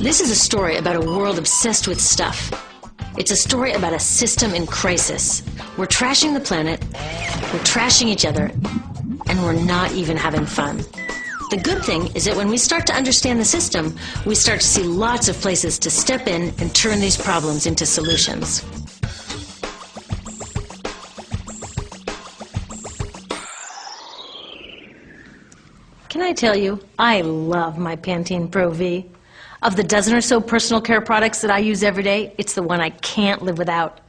This is a story about a world obsessed with stuff. It's a story about a system in crisis. We're trashing the planet, we're trashing each other, and we're not even having fun. The good thing is that when we start to understand the system, we start to see lots of places to step in and turn these problems into solutions. Can I tell you, I love my Pantene Pro V. Of the dozen or so personal care products that I use every day, it's the one I can't live without.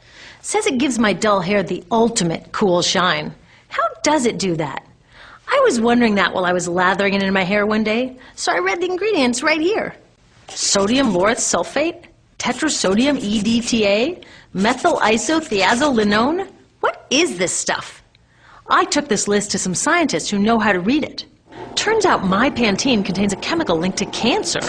It says it gives my dull hair the ultimate cool shine. How does it do that? I was wondering that while I was lathering it in my hair one day, so I read the ingredients right here. Sodium lauryl sulfate, tetrasodium EDTA, methyl isothiazolinone. What is this stuff? I took this list to some scientists who know how to read it. Turns out my Pantene contains a chemical linked to cancer.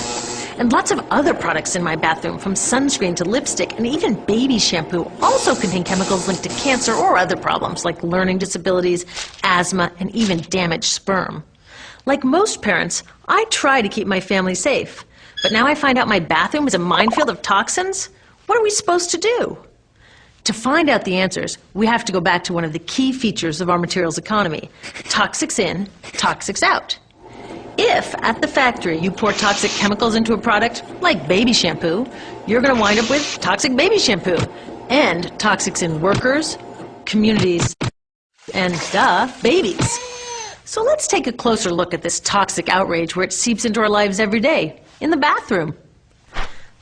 And lots of other products in my bathroom, from sunscreen to lipstick and even baby shampoo, also contain chemicals linked to cancer or other problems like learning disabilities, asthma, and even damaged sperm. Like most parents, I try to keep my family safe. But now I find out my bathroom is a minefield of toxins? What are we supposed to do? To find out the answers, we have to go back to one of the key features of our materials economy: toxics in, toxics out. If, at the factory, you pour toxic chemicals into a product, like baby shampoo, you're going to wind up with toxic baby shampoo, and toxics in workers, communities, and, babies. So let's take a closer look at this toxic outrage where it seeps into our lives every day, in the bathroom.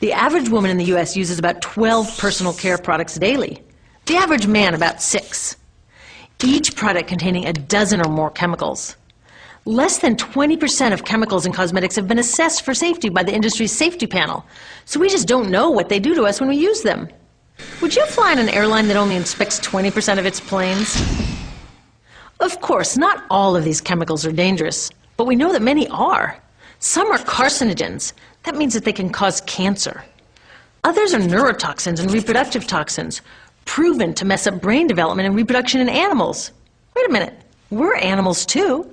The average woman in the U.S. uses about 12 personal care products daily. The average man about 6. Each product containing a dozen or more chemicals. Less than 20% of chemicals in cosmetics have been assessed for safety by the industry's safety panel, so we just don't know what they do to us when we use them. Would you fly on an airline that only inspects 20% of its planes? Of course, not all of these chemicals are dangerous, but we know that many are. Some are carcinogens. That means that they can cause cancer. Others are neurotoxins and reproductive toxins, proven to mess up brain development and reproduction in animals. Wait a minute, we're animals too.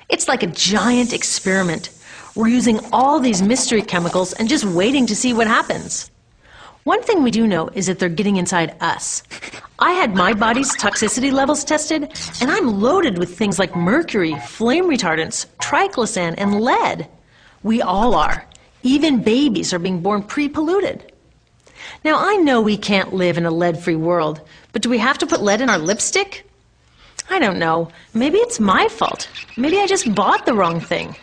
It's like a giant experiment. We're using all these mystery chemicals and just waiting to see what happens. One thing we do know is that they're getting inside us. I had my body's toxicity levels tested, and I'm loaded with things like mercury, flame retardants, triclosan, and lead. We all are. Even babies are being born pre-polluted. Now, I know we can't live in a lead-free world, but do we have to put lead in our lipstick? I don't know. Maybe it's my fault. Maybe I just bought the wrong thing.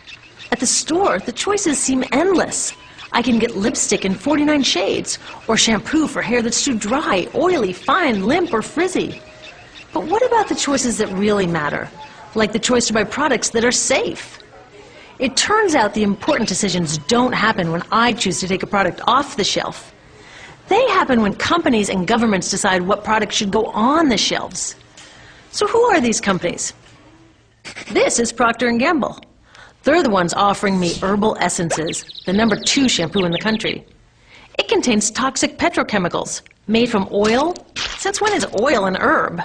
At the store, the choices seem endless. I can get lipstick in 49 shades, or shampoo for hair that's too dry, oily, fine, limp, or frizzy. But what about the choices that really matter? Like the choice to buy products that are safe? It turns out the important decisions don't happen when I choose to take a product off the shelf. They happen when companies and governments decide what products should go on the shelves. So who are these companies? This is Procter & Gamble. They're the ones offering me Herbal Essences, the #2 shampoo in the country. It contains toxic petrochemicals made from oil. Since when is oil an herb?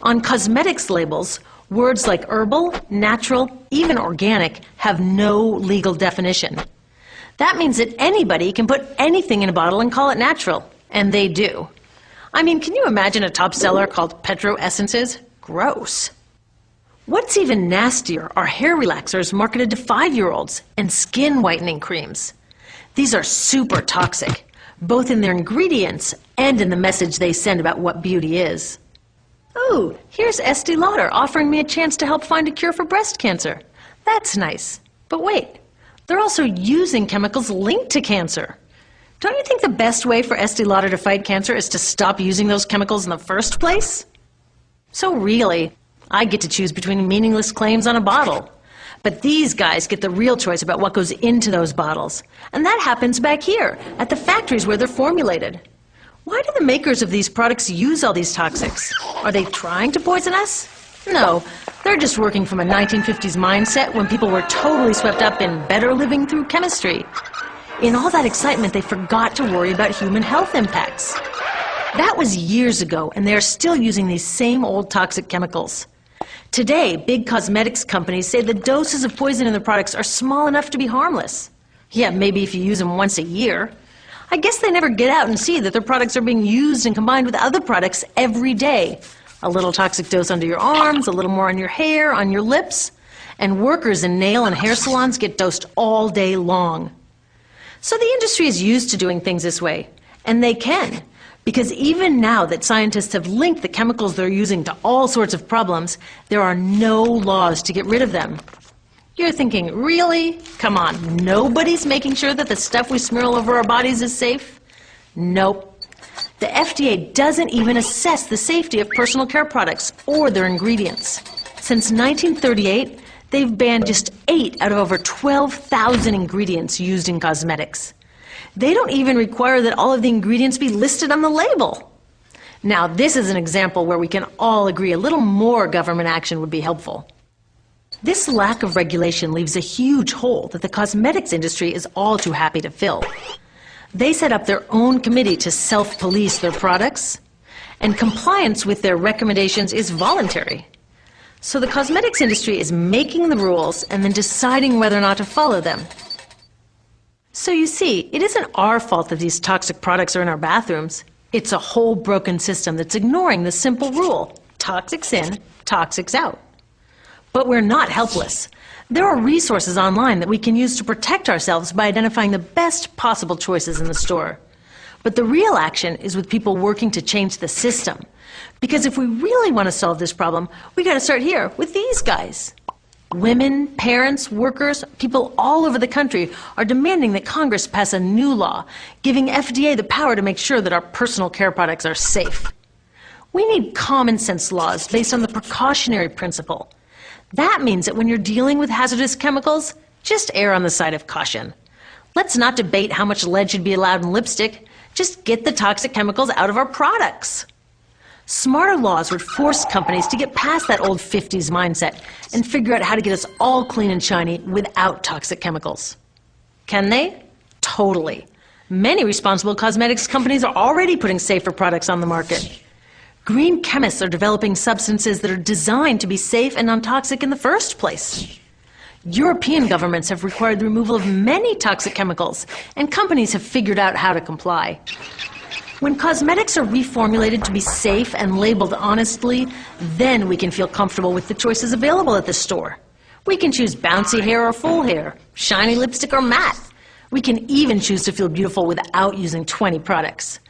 On cosmetics labels, words like herbal, natural, even organic have no legal definition. That means that anybody can put anything in a bottle and call it natural, and they do. I mean, can you imagine a top seller called Petro Essences? Gross. What's even nastier are hair relaxers marketed to 5-year-olds and skin whitening creams. These are super toxic, both in their ingredients and in the message they send about what beauty is. Oh, here's Estee Lauder offering me a chance to help find a cure for breast cancer. That's nice. But wait, they're also using chemicals linked to cancer. Don't you think the best way for Estee Lauder to fight cancer is to stop using those chemicals in the first place? So really, I get to choose between meaningless claims on a bottle. But these guys get the real choice about what goes into those bottles. And that happens back here, at the factories where they're formulated. Why do the makers of these products use all these toxics? Are they trying to poison us? No, they're just working from a 1950s mindset when people were totally swept up in better living through chemistry. In all that excitement, they forgot to worry about human health impacts. That was years ago, and they're still using these same old toxic chemicals. Today, big cosmetics companies say the doses of poison in their products are small enough to be harmless. Yeah, maybe if you use them once a year. I guess they never get out and see that their products are being used and combined with other products every day. A little toxic dose under your arms, a little more on your hair, on your lips. And workers in nail and hair salons get dosed all day long. So the industry is used to doing things this way. And they can. Because even now that scientists have linked the chemicals they're using to all sorts of problems, there are no laws to get rid of them. You're thinking, really? Come on, nobody's making sure that the stuff we smear all over our bodies is safe? Nope. The FDA doesn't even assess the safety of personal care products or their ingredients. Since 1938, they've banned just 8 out of over 12,000 ingredients used in cosmetics. They don't even require that all of the ingredients be listed on the label. Now, this is an example where we can all agree a little more government action would be helpful. This lack of regulation leaves a huge hole that the cosmetics industry is all too happy to fill. They set up their own committee to self-police their products, and compliance with their recommendations is voluntary. So the cosmetics industry is making the rules and then deciding whether or not to follow them. So you see, it isn't our fault that these toxic products are in our bathrooms. It's a whole broken system that's ignoring the simple rule: toxics in, toxics out. But we're not helpless. There are resources online that we can use to protect ourselves by identifying the best possible choices in the store. But the real action is with people working to change the system. Because if we really want to solve this problem, we got to start here with these guys. Women, parents, workers, people all over the country are demanding that Congress pass a new law, giving FDA the power to make sure that our personal care products are safe. We need common sense laws based on the precautionary principle. That means that when you're dealing with hazardous chemicals, just err on the side of caution. Let's not debate how much lead should be allowed in lipstick. Just get the toxic chemicals out of our products. Smarter laws would force companies to get past that old 50s mindset and figure out how to get us all clean and shiny without toxic chemicals. Can they? Totally. Many responsible cosmetics companies are already putting safer products on the market. Green chemists are developing substances that are designed to be safe and non-toxic in the first place. European governments have required the removal of many toxic chemicals, and companies have figured out how to comply. When cosmetics are reformulated to be safe and labeled honestly, then we can feel comfortable with the choices available at the store. We can choose bouncy hair or full hair, shiny lipstick or matte. We can even choose to feel beautiful without using 20 products.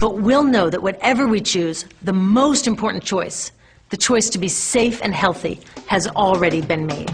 But we'll know that whatever we choose, the most important choice, the choice to be safe and healthy, has already been made.